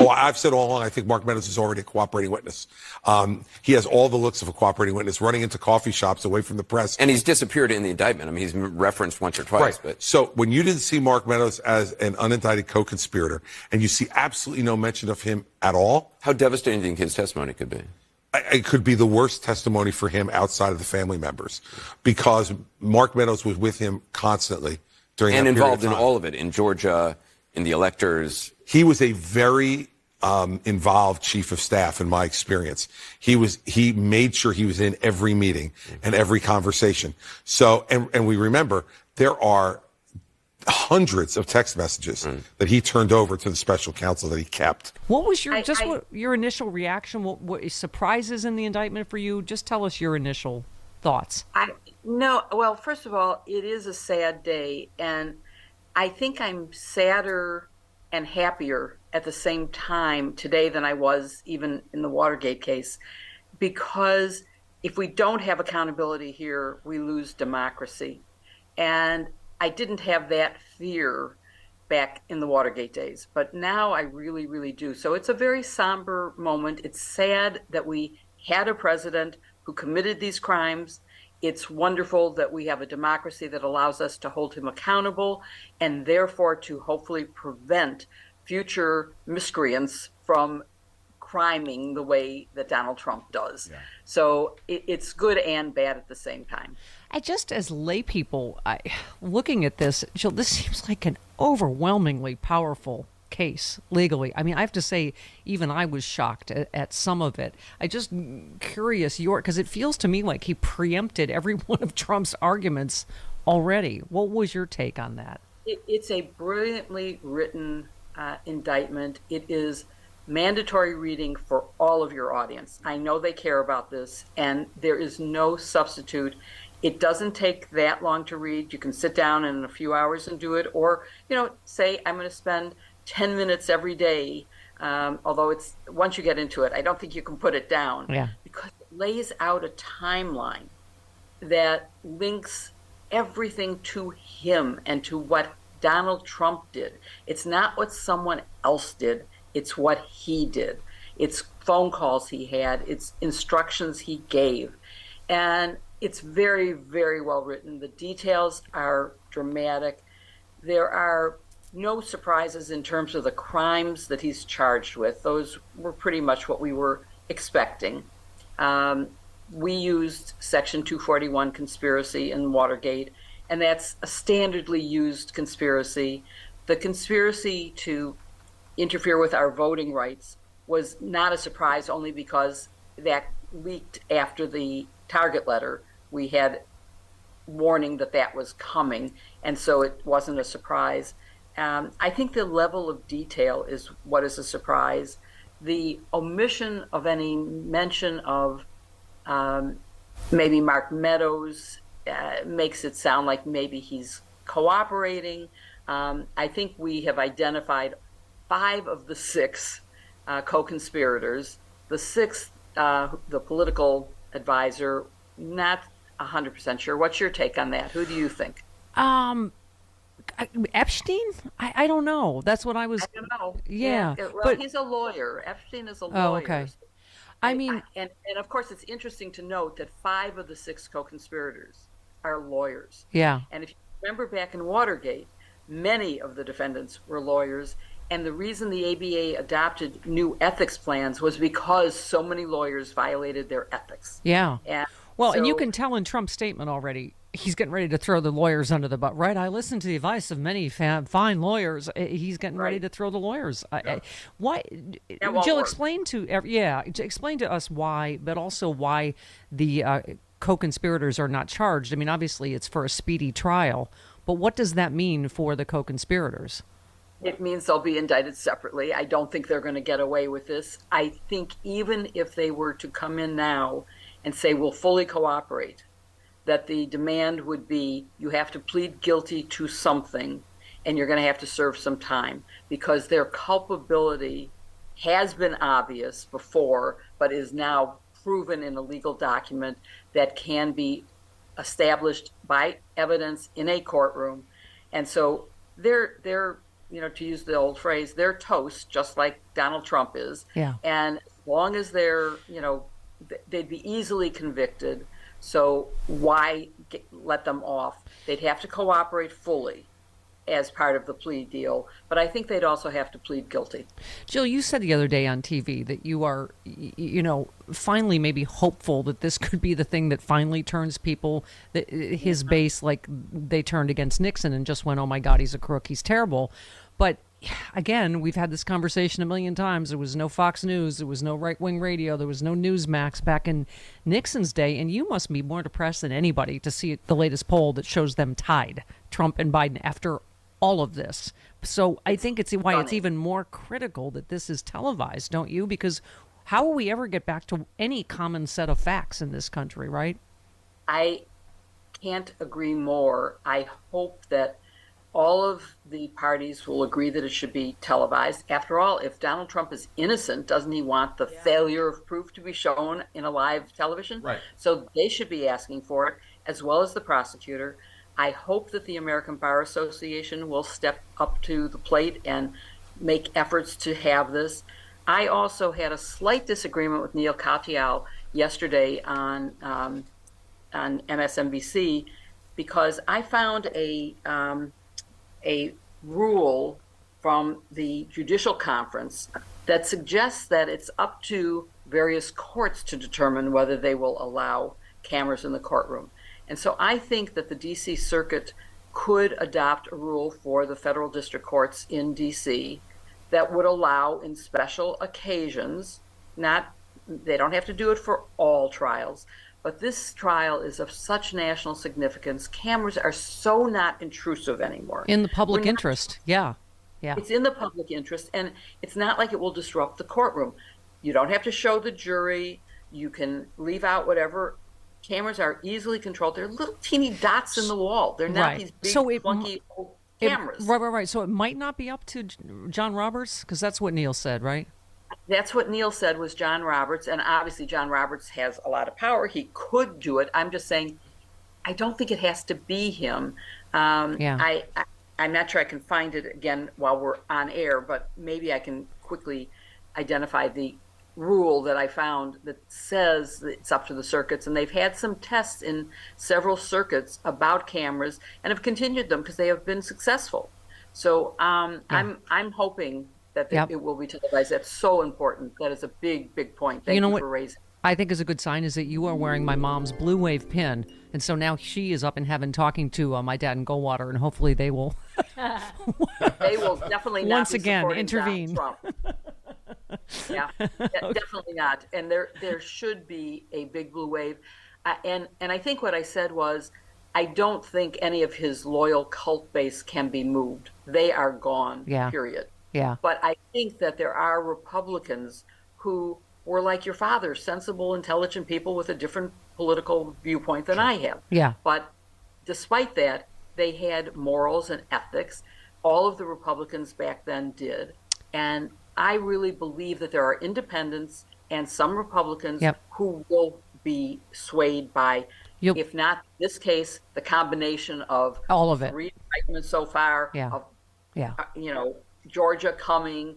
Oh, I've said all along, I think Mark Meadows is already a cooperating witness. He has all the looks of a cooperating witness, running into coffee shops away from the press. And he's disappeared in the indictment. I mean, he's referenced once or twice. Right. But So when you didn't see Mark Meadows as an unindicted co-conspirator, and you see absolutely no mention of him at all. How devastating do you think his testimony could be? It could be the worst testimony for him outside of the family members, because Mark Meadows was with him constantly during that period of time. And involved in all of it, in Georgia, in the electors. He was a very involved chief of staff, in my experience. He made sure he was in every meeting and every conversation. So, and we remember there are hundreds of text messages that he turned over to the special counsel that he kept. What was your initial reaction? What surprises in the indictment for you? Just tell us your initial thoughts. Well, first of all, it is a sad day, and I think I'm sadder and happier at the same time today than I was even in the Watergate case, because if we don't have accountability here, we lose democracy. And I didn't have that fear back in the Watergate days, but now I really, really do. So it's a very somber moment. It's sad that we had a president who committed these crimes. It's wonderful that we have a democracy that allows us to hold him accountable and therefore to hopefully prevent future miscreants from criming the way that Donald Trump does. Yeah. So it's good and bad at the same time. Just as lay people, looking at this, Jill, this seems like an overwhelmingly powerful case legally. I mean, I have to say, even I was shocked at some of it. I just curious, because it feels to me like he preempted every one of Trump's arguments already. What was your take on that? It's a brilliantly written indictment. It is mandatory reading for all of your audience. I know they care about this, and there is no substitute. It doesn't take that long to read. You can sit down in a few hours and do it, or say I'm going to spend 10 minutes every day. Although it's once you get into it, I don't think you can put it down. Yeah. Because it lays out a timeline that links everything to him and to what Donald Trump did. It's not what someone else did. It's what he did. It's phone calls he had. It's instructions he gave. And it's very, very well written. The details are dramatic. There are no surprises in terms of the crimes that he's charged with. Those were pretty much what we were expecting. We used Section 241 conspiracy in Watergate, and that's a standardly used conspiracy. The conspiracy to interfere with our voting rights was not a surprise, only because that leaked after the target letter. We had warning that was coming, and so it wasn't a surprise. I think the level of detail is what is a surprise. The omission of any mention of maybe Mark Meadows makes it sound like maybe he's cooperating. I think we have identified 5 of the 6 co-conspirators. The 6th, the political advisor, not 100% sure. What's your take on that? Who do you think? Epstein? I don't know. That's what I was. I don't know. Yeah. Well, but he's a lawyer. Epstein is a lawyer. Oh, okay. I mean, and of course, it's interesting to note that 5 of the 6 co-conspirators are lawyers. Yeah. And if you remember back in Watergate, many of the defendants were lawyers. And the reason the ABA adopted new ethics plans was because so many lawyers violated their ethics. Yeah. And you so, can tell in Trump's statement already, he's getting ready to throw the lawyers under the bus, right? I listened to the advice of many fine lawyers. He's getting ready to throw the lawyers. Why? Jill, explain to us why, but also why the co-conspirators are not charged. I mean, obviously it's for a speedy trial, but what does that mean for the co-conspirators? It means they'll be indicted separately. I don't think they're going to get away with this. I think even if they were to come in now and say we'll fully cooperate, that the demand would be you have to plead guilty to something and you're going to have to serve some time, because their culpability has been obvious before but is now proven in a legal document that can be established by evidence in a courtroom. And so they're to use the old phrase, they're toast, just like Donald Trump is. Yeah. And as long as they're, they'd be easily convicted. So why let them off? They'd have to cooperate fully as part of the plea deal, but I think they'd also have to plead guilty. Jill, you said the other day on TV that you are, finally maybe hopeful that this could be the thing that finally turns people, his base, like they turned against Nixon and just went, oh my God, he's a crook, he's terrible. But again, we've had this conversation a million times. There was no Fox News, there was no right-wing radio, there was no Newsmax back in Nixon's day, and you must be more depressed than anybody to see the latest poll that shows them tied, Trump and Biden, after all of this. So I think it's why it's even more critical that this is televised, don't you? Because how will we ever get back to any common set of facts in this country, right? I can't agree more. I hope that all of the parties will agree that it should be televised. After all, if Donald Trump is innocent, doesn't he want the failure of proof to be shown in a live television? Right. So they should be asking for it, as well as the prosecutor. I hope that the American Bar Association will step up to the plate and make efforts to have this. I also had a slight disagreement with Neil Katyal yesterday on MSNBC because I found a rule from the Judicial Conference that suggests that it's up to various courts to determine whether they will allow cameras in the courtroom. And so I think that the D.C. Circuit could adopt a rule for the federal district courts in D.C. that would allow, in special occasions, they don't have to do it for all trials, but this trial is of such national significance. Cameras are so not intrusive anymore. In the public interest, yeah. It's in the public interest, and it's not like it will disrupt the courtroom. You don't have to show the jury. You can leave out whatever. Cameras are easily controlled. They're little teeny dots in the wall. They're not these big, clunky old cameras. Right. So it might not be up to John Roberts, because that's what Neil said, right? That's what Neil said was John Roberts, and obviously John Roberts has a lot of power. He could do it. I'm just saying, I don't think it has to be him. I'm not sure I can find it again while we're on air, but maybe I can quickly identify the rule that I found that says that it's up to the circuits, and they've had some tests in several circuits about cameras and have continued them because they have been successful. So I'm hoping that it will be televised. That's so important. That is a big point. Thank you for raising. I think is a good sign is that you are wearing my mom's Blue Wave pin, and so now she is up in heaven talking to my dad in Goldwater, and hopefully they will. They will definitely not once again intervene. Donald Trump. Yeah, definitely not. And there should be a big blue wave. And I think what I said was, I don't think any of his loyal cult base can be moved. They are gone, period. Yeah. But I think that there are Republicans who were like your father, sensible, intelligent people with a different political viewpoint than I have. Yeah. But despite that, they had morals and ethics. All of the Republicans back then did. And I really believe that there are independents and some Republicans who will be swayed by, if not this case, the combination of all of it. 3 indictments so far, of Georgia coming.